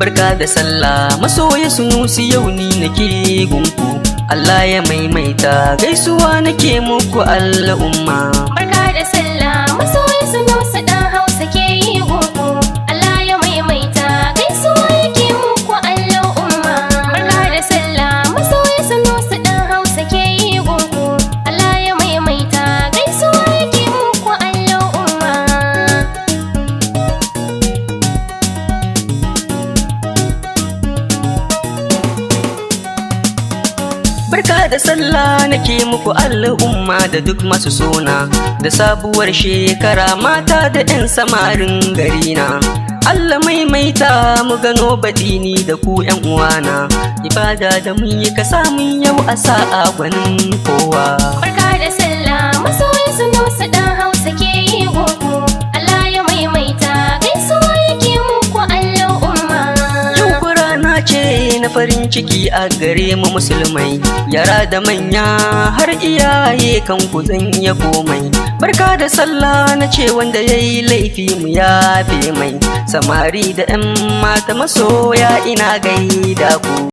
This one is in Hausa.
barka da sallah masoya Sunusi yau ni nake gunku Allah ya maimaita gaisuwa nake muku al'umma. Barka da sallah masoya Sunusi dan Hausa ke yi gunku Allah ya maimaita gaisuwa yake muku al'umma. Barka da sallah masoya Sunusi dan Hausa ke yi gunku Allah ya maimaita gaisuwa yake muku al'umma. Barka da sallah nake muku al'umma da duk masu sona da sabuwar shekara mata da 'yan samarin garina. Allah maimaita mu gano batini da ku 'yan uwana ibada da mun yi ka samun yau a sa'a gwanin kowa. Barka da sallah masoya Sunusi dan Hausa ke yi gunku Allah ya maimaita gaisuwa yake muku al'umma. Yau rana ce na farin ciki a gare mu musulmai yara da manya har iyaye kan ku zan iya komai. Barka da sallah na ce wanda yayi laifi mu yafe mai samari da 'yan mata masoya ina gaida ku.